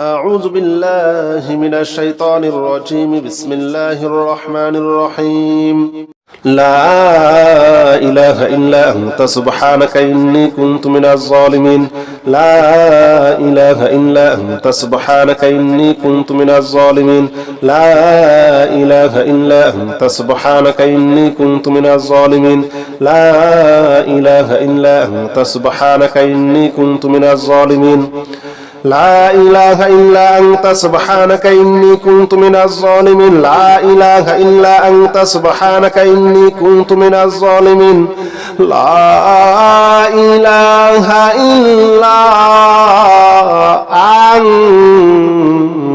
أعوذ بالله من الشيطان الرجيم بسم الله الرحمن الرحيم لا إله إلا أنت سبحانك إني كنت من الظالمين لا إله إلا أنت سبحانك إني كنت من الظالمين لا إله إلا أنت سبحانك إني كنت من الظالمين لا إله إلا أنت سبحانك إني كنت من الظالمين لا إله إلا أنت سبحانك إني كنت من الظالمين لا إله إلا أنت سبحانك إني كنت من الظالمين لا إله إلا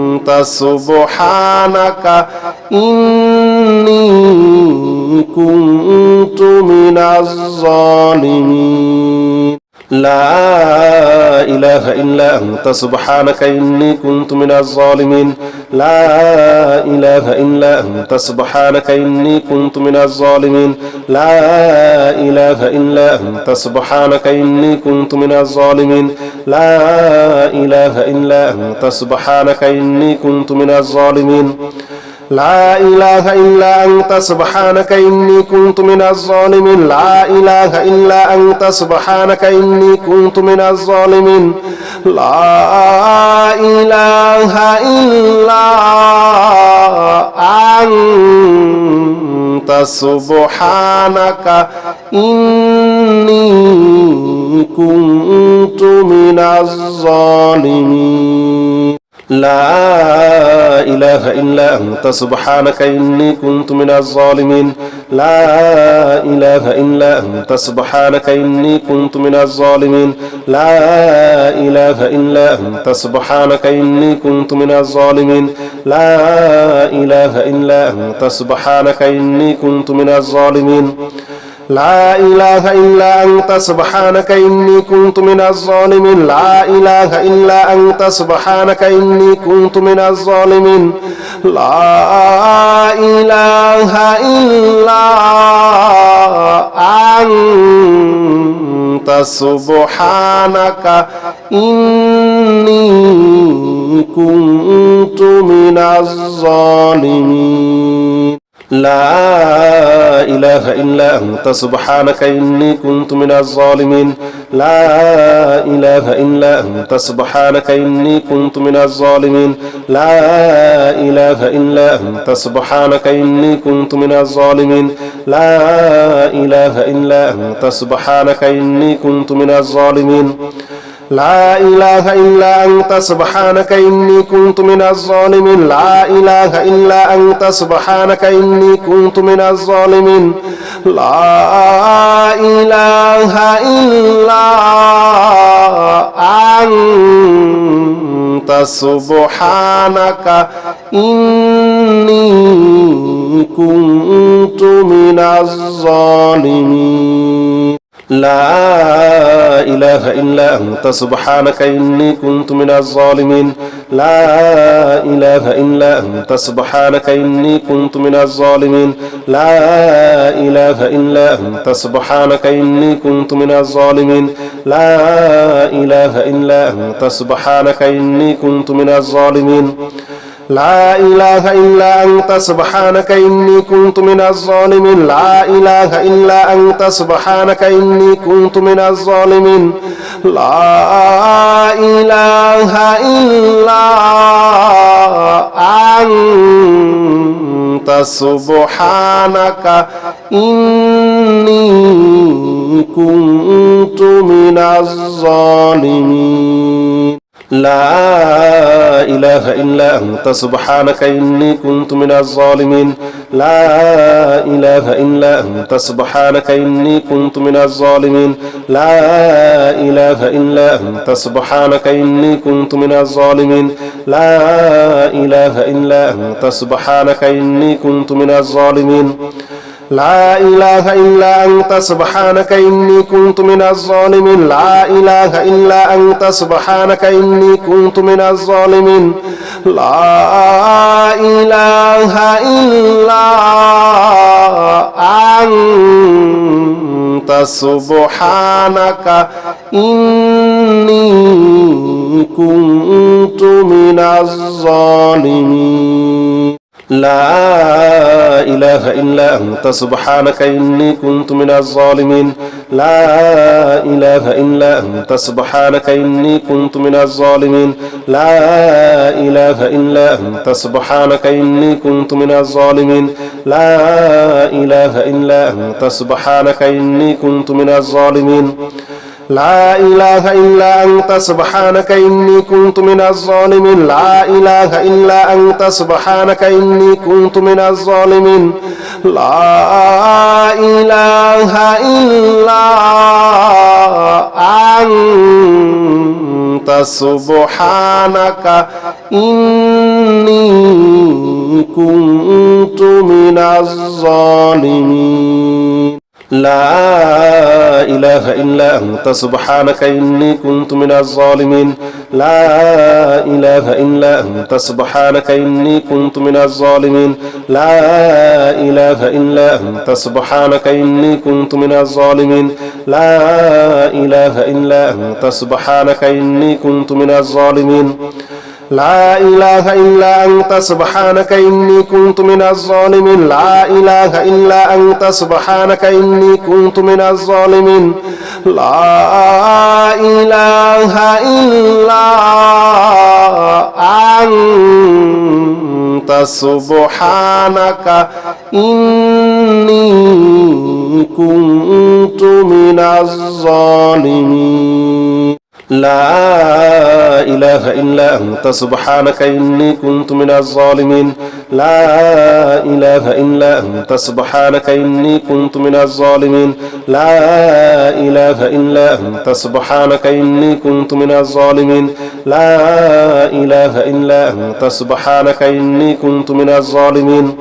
أنت سبحانك إني كنت من الظالمين لا إله إلا أنت سبحانك إني كنت من الظالمين لا إله إلا أنت سبحانك إني كنت من الظالمين لا إله إلا أنت سبحانك إني كنت من الظالمين لا إله إلا أنت سبحانك إني كنت من الظالمين لا إله إلا أنت سبحانك إني كنت من الظالمين لا إله إلا أنت سبحانك إني كنت من الظالمين لا إله إلا أنت سبحانك إني كنت من الظالمين لا إله إلا أنت سبحانك إني كنت من الظالمين لا إله إلا أنت سبحانك إني كنت من الظالمين لا إله إلا أنت سبحانك إني كنت من الظالمين لا إله إلا أنت سبحانك إني كنت من الظالمين لا إله إلا أنت سبحانك إني كنت من الظالمين لا إله إلا أنت سبحانك إني كنت من الظالمين لا إله إلا أنت سبحانك إني كنت من الظالمين لا إله إلا أنت سبحانك إني كنت من الظالمين لا إله إلا أنت سبحانك إني كنت من الظالمين لا إله إلا أنت سبحانك إني كنت من الظالمين لا إله إلا أنت سبحانك إني كنت من الظالمين لا إله إلا أنت سبحانك إني كنت من الظالمين لا إله إلا أنت سبحانك إني كنت من الظالمين لا إله إلا أنت سبحانك إني كنت من الظالمين لا إله إلا أنت سبحانك إني كنت من الظالمين لا إله إلا أنت سبحانك إني كنت من الظالمين لا إله إلا أنت سبحانك إني كنت من الظالمين لا إله إلا أنت سبحانك إني كنت من الظالمين لا إله إلا أنت سبحانك إني كنت من الظالمين لا إله إلا أنت سبحانك إني كنت من الظالمين لا إله إلا أنت سبحانك إني كنت من الظالمين لا إله إلا أنت سبحانك إني كنت من الظالمين لا إله إلا أنت سبحانك إني كنت من الظالمين لا إله إلا أنت سبحانك إني كنت من الظالمين لا إله إلا أنت سبحانك إني كنت من الظالمين لا إله إلا أنت سبحانك إني كنت من الظالمين لا إله إلا أنت سبحانك إني كنت من الظالمين لا إله إلا أنت سبحانك إني كنت من الظالمين لا إله إلا أنت سبحانك إني كنت من الظالمين لا إله إلا أنت سبحانك إني كنت من الظالمين لا إله إلا أنت سبحانك إني كنت من الظالمين لا إله إلا أنت سبحانك إني كنت من الظالمين لا إله إلا أنت سبحانك إني كنت من الظالمين لا إله إلا أنت سبحانك إني كنت من الظالمين لا إله إلا أنت سبحانك إني كنت من الظالمين لا إله إلا أنت سبحانك إني كنت من الظالمين لا إله إلا أنت سبحانك إني كنت من الظالمين لا إله إلا أنت سبحانك إني كنت من الظالمين لا إله إلا أنت سبحانك إني كنت من الظالمين لا إله إلا أنت سبحانك إني كنت من الظالمين لا إله إلا أنت سبحانك إني كنت من الظالمين لا إله إلا أنت سبحانك إني كنت من الظالمين لا إله إلا أنت سبحانك إني كنت من الظالمين لا إله إلا أنت سبحانك إني كنت من الظالمين لا إله إلا أنت سبحانك إني كنت من الظالمين لا إله إلا أنت سبحانك إني كنت من الظالمين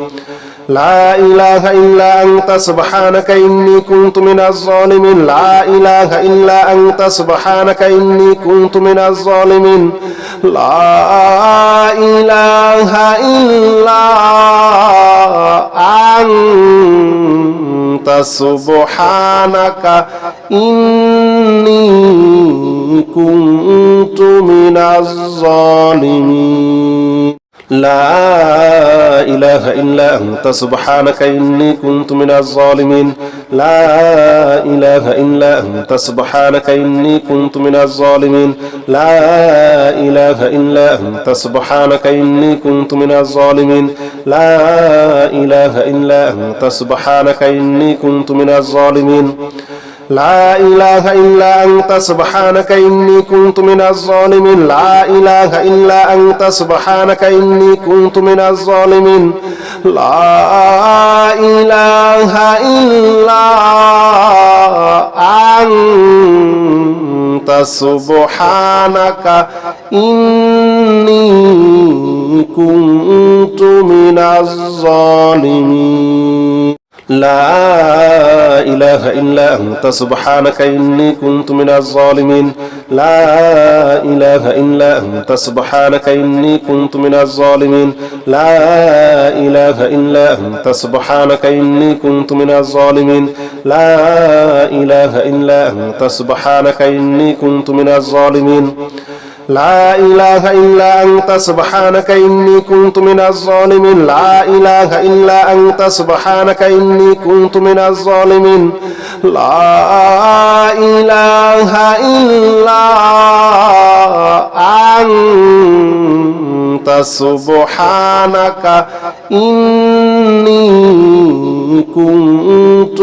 لا إله إلا أنت سبحانك إني كنت من الظالمين لا إله إلا أنت سبحانك إني كنت من الظالمين لا إله إلا أنت سبحانك إني كنت من الظالمين لا إله إلا أنت سبحانك إني كنت من الظالمين لا إله إلا أنت سبحانك إني كنت من الظالمين لا إله إلا أنت سبحانك إني كنت من الظالمين لا إله إلا أنت سبحانك إني كنت من الظالمين لا إله إلا أنت سبحانك إني كنت من الظالمين لا إله إلا أنت سبحانك إني كنت من الظالمين لا إله إلا أنت سبحانك إني كنت من الظالمين لا إله إلا أنت سبحانك إني كنت من الظالمين لا إله إلا أنت سبحانك إني كنت من الظالمين لا إله إلا أنت سبحانك إني كنت من الظالمين لا إله إلا أنت سبحانك إني كنت من الظالمين لا إله إلا أنت سبحانك إني كنت من الظالمين لا إله إلا أنت سبحانك إني كنت من الظالمين لا إله إلا أنت سبحانك إني كنت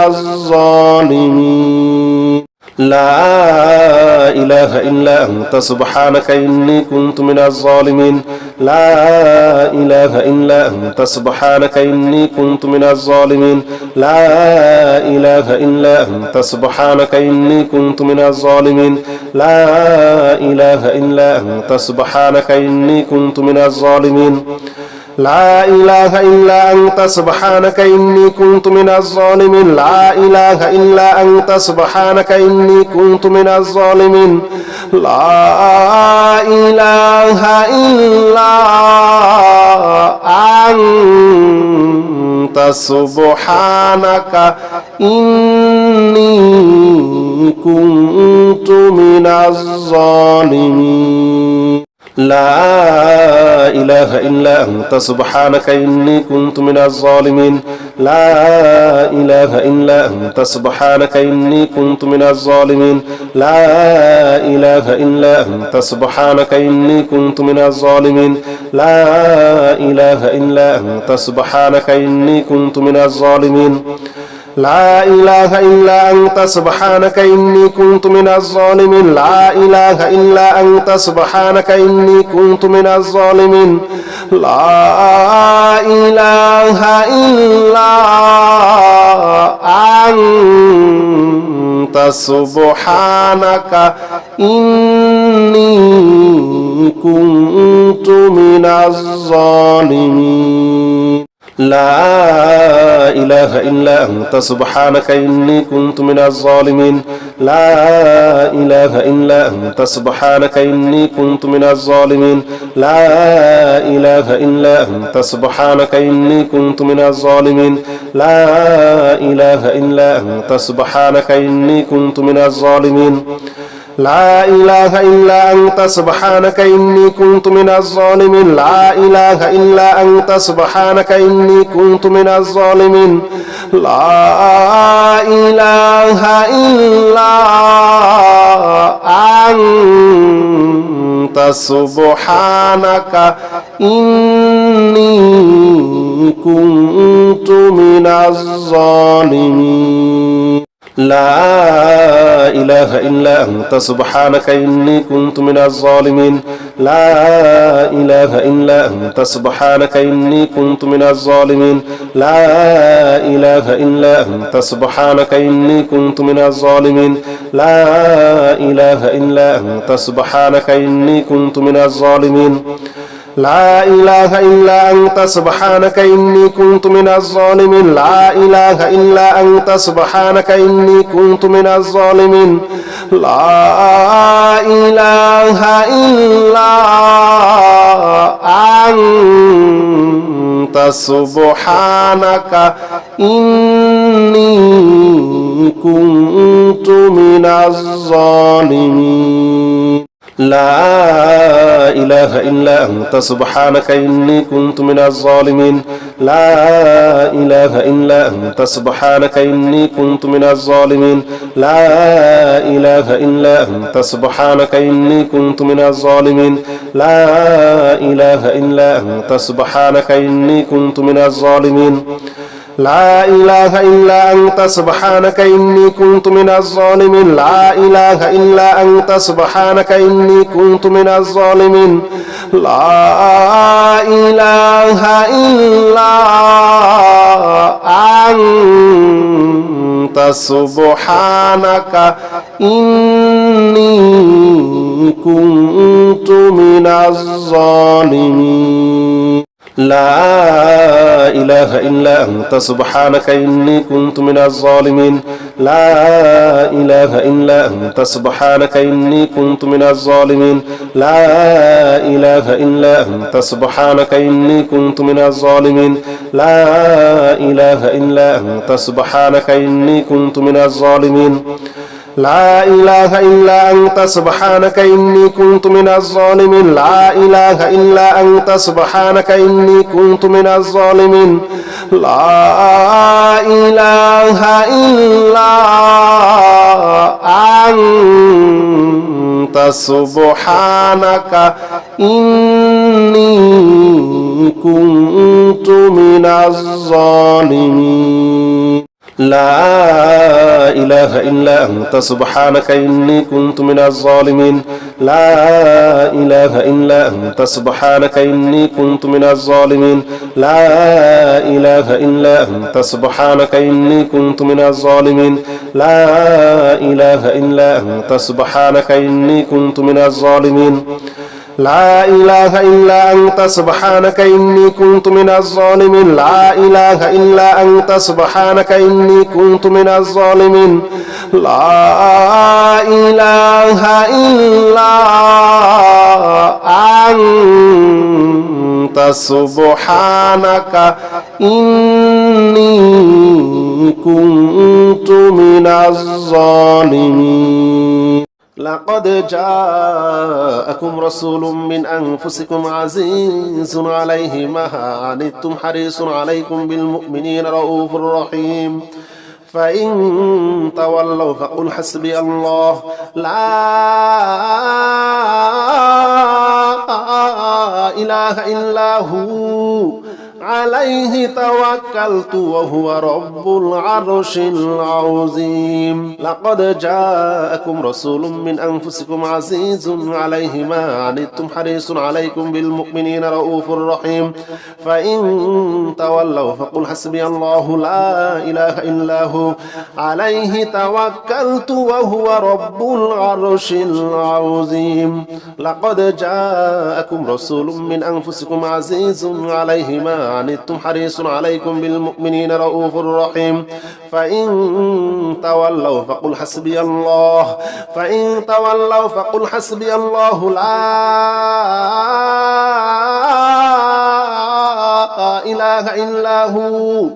من الظالمين لا إله إلا أنت سبحانك إني كنت من الظالمين لا إله إلا أنت سبحانك إني كنت من الظالمين لا إله إلا أنت سبحانك إني كنت من الظالمين لا إله إلا أنت سبحانك إني كنت من الظالمين لا إله إلا أنت سبحانك إني كنت من الظالمين لا إله إلا أنت سبحانك إني كنت من الظالمين لا إله إلا أنت سبحانك إني كنت من الظالمين لا إله إلا أنت سبحانك إني كنت من الظالمين لا إله إلا أنت سبحانك إني كنت من الظالمين لا إله إلا أنت سبحانك إني كنت من الظالمين لا إله إلا أنت سبحانك إني كنت من الظالمين لا إله إلا أنت سبحانك إني كنت من الظالمين لا إله إلا أنت سبحانك إني كنت من الظالمين لا إله إلا أنت سبحانك إني كنت من الظالمين لا إله إلا أنت سبحانك إني كنت من الظالمين لا إله إلا أنت سبحانك إني كنت من الظالمين لا إله إلا أنت سبحانك إني كنت من الظالمين لا إله إلا أنت سبحانك إني كنت من الظالمين لا إله إلا أنت سبحانك إني كنت من الظالمين لا إله إلا أنت سبحانك إني كنت من الظالمين لا إله إلا أنت سبحانك إني كنت من الظالمين لا إله إلا أنت سبحانك إني كنت من الظالمين لا إله إلا أنت سبحانك إني كنت من الظالمين لا إله إلا أنت سبحانك إني كنت من الظالمين لا إله إلا أنت سبحانك إني كنت من الظالمين لا إله إلا أنت سبحانك إني كنت من الظالمين لا إله إلا أنت سبحانك إني كنت من الظالمين لا إله إلا أنت سبحانك إني كنت من الظالمين لا إله إلا أنت سبحانك إني كنت من الظالمين لا إله إلا أنت سبحانك إني كنت من الظالمين لا إله إلا أنت سبحانك إني كنت من الظالمين لا إله إلا أنت سبحانك إني كنت من الظالمين لا إله إلا أنت سبحانك إني كنت من الظالمين لا إله إلا أنت سبحانك إني كنت من الظالمين لا إله إلا أنت سبحانك إني كنت من الظالمين لا إله إلا أنت سبحانك إني كنت من الظالمين لا إله إلا أنت سبحانك إني كنت من الظالمين لا إله إلا أنت سبحانك إني كنت من الظالمين لا إله إلا أنت سبحانك إني كنت من الظالمين لا إله إلا أنت سبحانك إني كنت من الظالمين لا إله إلا أنت سبحانك إني كنت من الظالمين لا إله إلا أنت سبحانك إني كنت من الظالمين لا إله إلا أنت سبحانك إني كنت من الظالمين لا إله إلا أنت سبحانك إني كنت من الظالمين لا إله إلا أنت سبحانك إني كنت من الظالمين لا إله إلا أنت سبحانك إني كنت من الظالمين لا إله إلا أنت سبحانك إني كنت من الظالمين لا إله إلا أنت سبحانك إني كنت من الظالمين لا إله إلا أنت سبحانك إني كنت من الظالمين لقد جاءكم رسول من أنفسكم عزيز عليه ما عنتم حريص عليكم بالمؤمنين رؤوف رحيم فإن تولوا فقل حسبي الله لا إله إلا هو عليه توكلت وهو رب العرش العظيم لقد جاءكم رسول من أنفسكم عزيز عليه ما عنتم حريص عليكم بالمؤمنين رؤوف رحيم فإن تولوا فقل حسبي الله لا إله إلا هو عليه توكلت وهو رب العرش العظيم لقد جاءكم رسول من أنفسكم عزيز عليه ما عنتم حريص عليكم بالمؤمنين رؤوف رحيم فإن تولوا فقل حسبي الله لا إله إلا هو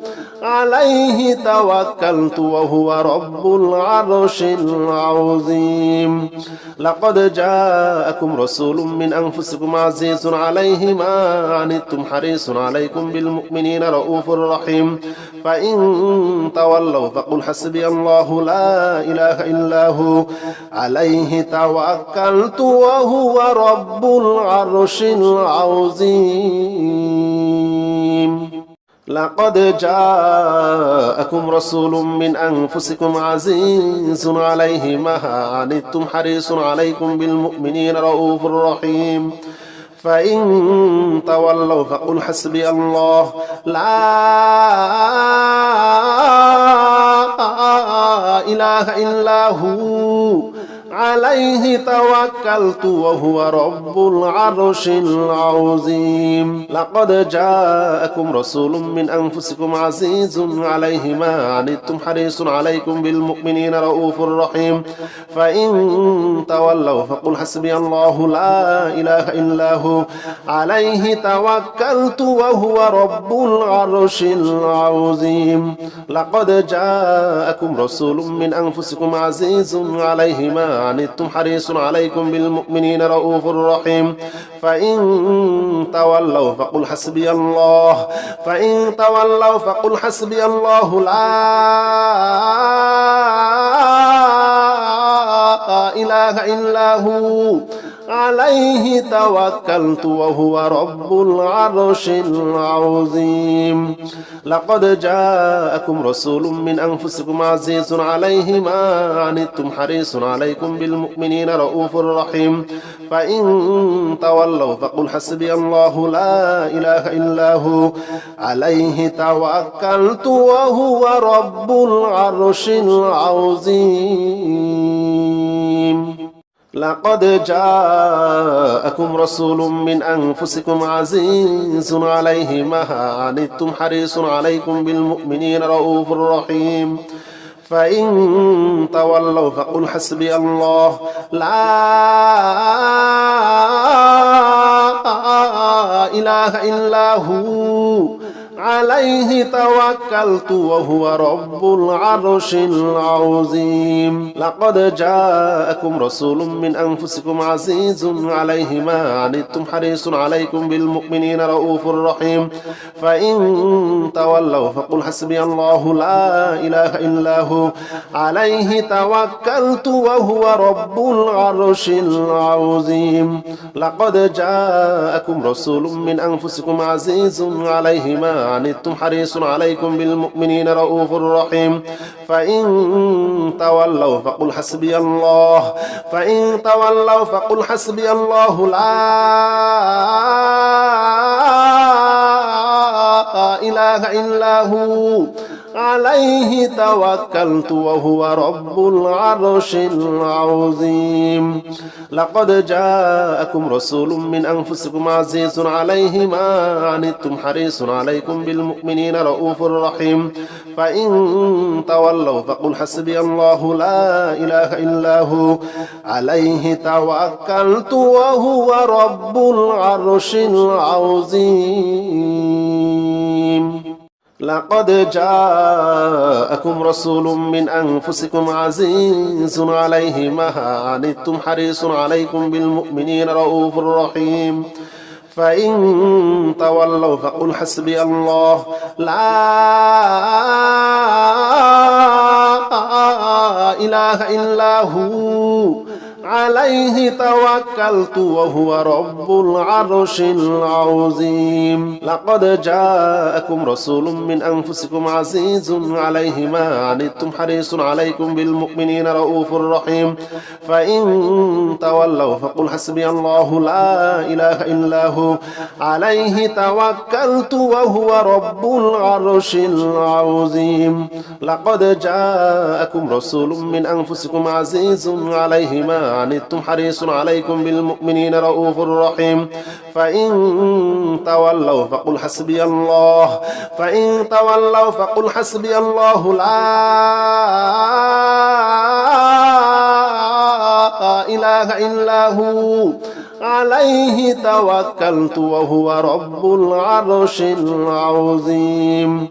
عليه توكلت وهو رب العرش العظيم لقد جاءكم رسول من أنفسكم عزيز عليه ما عنتم حريص عليكم بالمؤمنين رؤوف رحيم فإن تولوا فقل حسبي الله لا إله إلا هو عليه توكلت وهو رب العرش العظيم لقد جاءكم رسول من أنفسكم عزيز عليه ما عنتم حريص عليكم بالمؤمنين رؤوف رحيم فإن تولوا فقل حسبي الله لا إله إلا هو عليه توكلت وهو رب العرش العظيم لقد جاءكم رسول من أنفسكم عزيز عليه ما عنتم حريص عليكم بالمؤمنين رؤوف رحيم فإن تولوا فقل حسبي الله لا إله إلا هو عليه توكلت وهو رب العرش العظيم لقد جاءكم رسول من أنفسكم عزيز عليه ما عنتم حريص عليكم بالمؤمنين رؤوف رحيم فإن تولوا فقل حسبي الله لا إله إلا هو عليه توكلت وهو رب العرش العظيم لقد جاءكم رسول من أنفسكم عزيز عليه ما عنتم حريص عليكم بالمؤمنين رؤوف رحيم فإن تولوا فقل حسبي الله لا إله إلا هو عليه توكلت وهو رب العرش العظيم لقد جاءكم رسول من أنفسكم عزيز عليه ما عنتم حريص عليكم بالمؤمنين رؤوف رحيم فإن تولوا فقل حسبي الله لا إله إلا هو عليه توكلت وهو رب العرش العظيم لقد جاءكم رسول من أنفسكم عزيز عليه ما عنتم حريص عليكم بالمؤمنين رؤوف رحيم فإن تولوا فقل حسبي الله لا إله إلا هو عليه توكلت وهو رب العرش العظيم لقد جاءكم رسول من أنفسكم عزيز عليه ما عنتم حريص عليكم بالمؤمنين رؤوف رحيم فإن تولوا فقل حسبي الله لا إله إلا هو عليه توكلت وهو رب العرش العظيم لقد جاءكم رسول من أنفسكم عزيز عليه ما عنتم حريص عليكم بالمؤمنين رؤوف رحيم فإن تولوا فقل حسبي الله لا إله إلا هو عليه توكلت وهو رب العرش العظيم لقد جاءكم رسول من أنفسكم عزيز عليه ما عنتم حريص عليكم بالمؤمنين رؤوف رحيم فإن تولوا فقل حسبي الله لا إله إلا هو عليه توكلت وهو رب العرش العظيم لقد جاءكم رسول من أنفسكم عزيز عليه ما عنتم حريص عليكم بالمؤمنين رؤوف رحيم فإن تولوا فقل حسبي الله لا إله إلا هو عليه توكلت وهو رب العرش العظيم لقد جاءكم رسول من أنفسكم عزيز عليه ما عنتم حريص عليكم بالمؤمنين رؤوف رحيم فإن تولوا فقل حسبي الله لا إله إلا هو عليه توكلت وهو رب العرش العظيم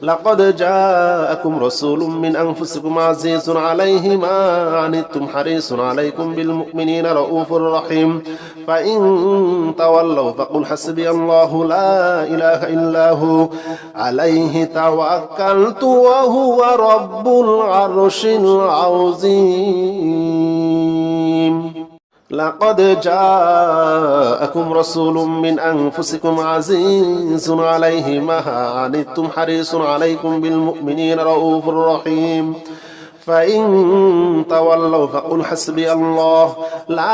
لقد جاءكم رسول من أنفسكم عزيز عليه ما عنتم حريص عليكم بالمؤمنين رؤوف رحيم فإن تولوا فقل حسبي الله لا إله إلا هو عليه توكلت وهو رب العرش العظيم لقد جاءكم رسول من أنفسكم عزيز عليه ما عنتم حريص عليكم بالمؤمنين رؤوف رحيم فإن تولوا فقل حسبي الله لا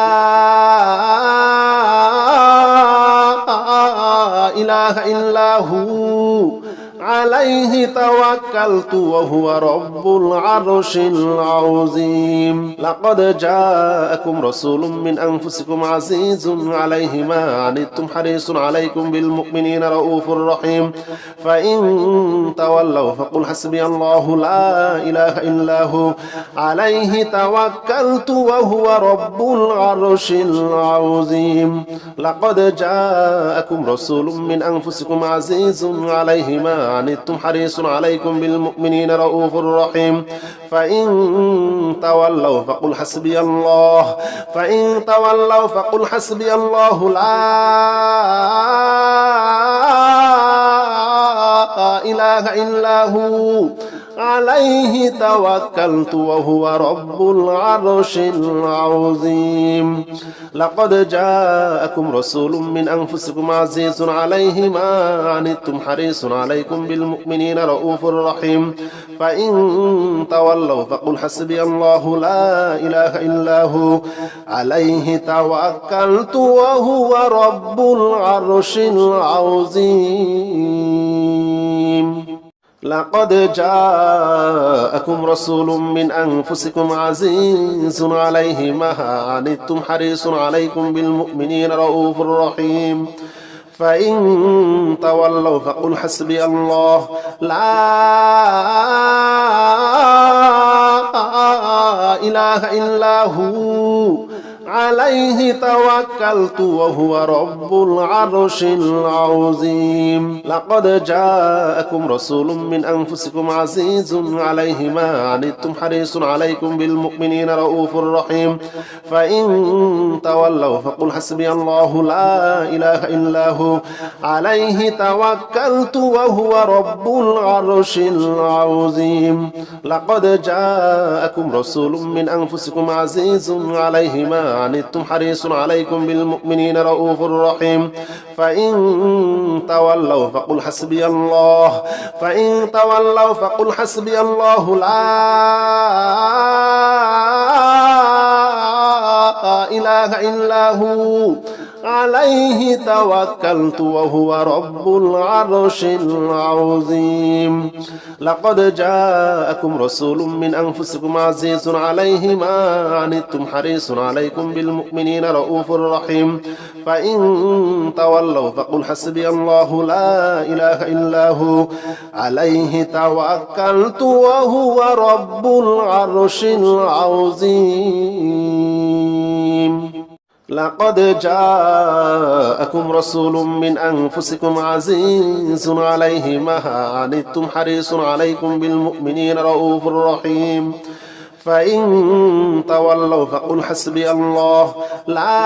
إله إلا هو عليه توكلت وهو رب العرش العظيم لقد جاءكم رسول من أنفسكم عزيز عليه ما عنتم حريص عليكم بالمؤمنين رؤوف رحيم فإن تولوا فقل حسبي الله لا إله إلا هو عليه توكلت وهو رب العرش العظيم لقد جاءكم رسول من أنفسكم عزيز عليه ما عنتم حريص عليكم بالمؤمنين رؤوف رحيم فإن تولوا فقل حسبي الله لا إله إلا هو عليه توكلت وهو رب العرش العظيم لقد جاءكم رسول من أنفسكم عزيز عليه ما عنتم حريص عليكم بالمؤمنين رؤوف رحيم فإن تولوا فقل حسبي الله لا إله إلا هو عليه توكلت وهو رب العرش العظيم لقد جاءكم رسول من أنفسكم عزيز عليه ما عنتم حريص عليكم بالمؤمنين رؤوف رحيم فإن تولوا فقل حسبي الله لا إله إلا هو عليه توكلت وهو رب العرش العظيم لقد جاءكم رسول من أنفسكم عزيز عليه ما عنتم حريص عليكم بالمؤمنين رؤوف رحيم فإن تولوا فقل حسبي الله لا إله إلا هو عليه توكلت وهو رب العرش العظيم لقد جاءكم رسول من أنفسكم عزيز عليه ما عنتم حريص عليكم بالمؤمنين رؤوف رحيم فإن تولوا فقل حسبي الله لا إله إلا هو عليه توكلت وهو رب العرش العظيم لقد جاءكم رسول من أنفسكم عزيز عليه ما عنتم حريص عليكم بالمؤمنين رؤوف رحيم فإن تولوا فقل حسبي الله لا إله إلا هو عليه توكلت وهو رب العرش العظيم لقد جاءكم رسول من أنفسكم عزيز عليه ما عنتم حريص عليكم بالمؤمنين رؤوف رحيم فإن تولوا فقل حسبي الله لا إله إلا هو عليه توكلت وهو رب العرش العظيم لقد جاءكم رسول من أنفسكم عزيز عليه ما عنتم حريص عليكم بالمؤمنين رؤوف رحيم فإن تولوا فقل حسبي الله لا إله إلا هو عليه توكلت وهو رب العرش العظيم لقد جاءكم رسول من أنفسكم عزيز عليه ما عنتم حريص عليكم بالمؤمنين رؤوف رحيم فإن تولوا فقل حسبي الله لا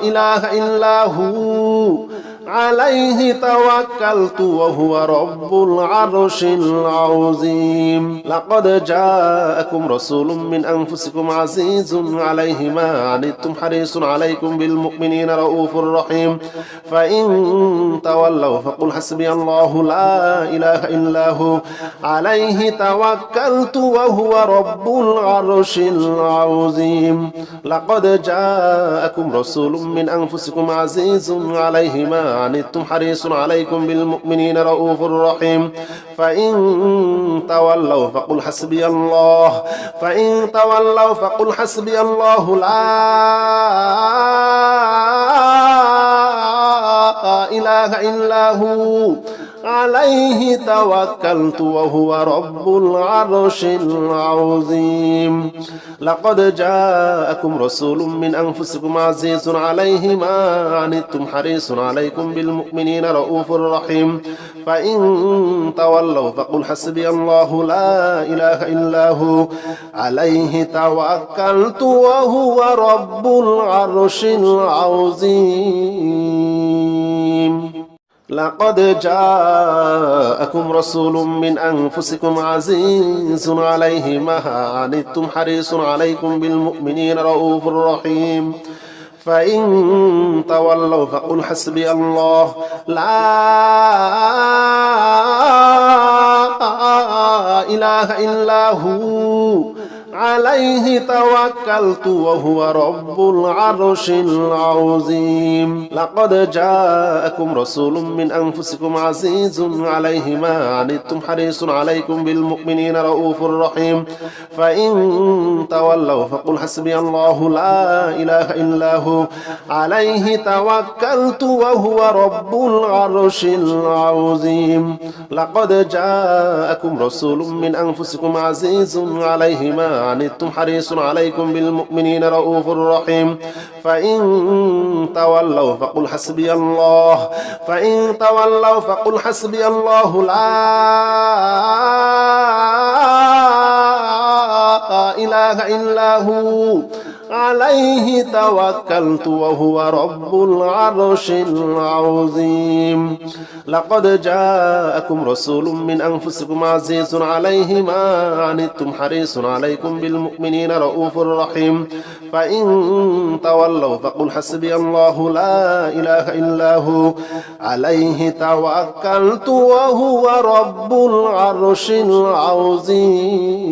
إله إلا هو عليه توكلت وهو رب العرش العظيم لقد جاءكم رسول من أنفسكم عزيز عليه ما عنتم حريص عليكم بالمؤمنين رؤوف رحيم فإن تولوا فقل حسبي الله لا إله إلا هو عليه توكلت وهو رب العرش العظيم لقد جاءكم رسول من أنفسكم عزيز عليه ما عنتم حريص عليكم بالمؤمنين رؤوف رحيم فإن تولوا فقل حسبي الله لا إله إلا هو عليه توكلت وهو رب العرش العظيم لقد جاءكم رسول من أنفسكم عزيز عليه ما عنتم حريص عليكم بالمؤمنين رؤوف رحيم فإن تولوا فقل حسبي الله لا إله إلا هو عليه توكلت وهو رب العرش العظيم لقد جاءكم رسول من أنفسكم عزيز عليه ما عنتم حريص عليكم بالمؤمنين رؤوف رحيم فإن تولوا فقل حسبي الله لا إله إلا هو عليه توكلت وهو رب العرش العظيم لقد جاءكم رسول من أنفسكم عزيز عليه ما عنتم حريص عليكم بالمؤمنين رؤوف رحيم فإن تولوا فقل حسبي الله لا إله إلا هو عليه توكلت وهو رب العرش العظيم لقد جاءكم رسول من أنفسكم عزيز عليه ما عنتم حريص عليكم بالمؤمنين رؤوف رحيم فإن تولوا فقل حسبي الله لا إله إلا هو عليه توكلت وهو رب العرش العظيم لقد جاءكم رسول من أنفسكم عزيز عليه ما عنتم حريص عليكم بالمؤمنين رؤوف رحيم فإن تولوا فقل حسبي الله لا إله إلا هو عليه توكلت وهو رب العرش العظيم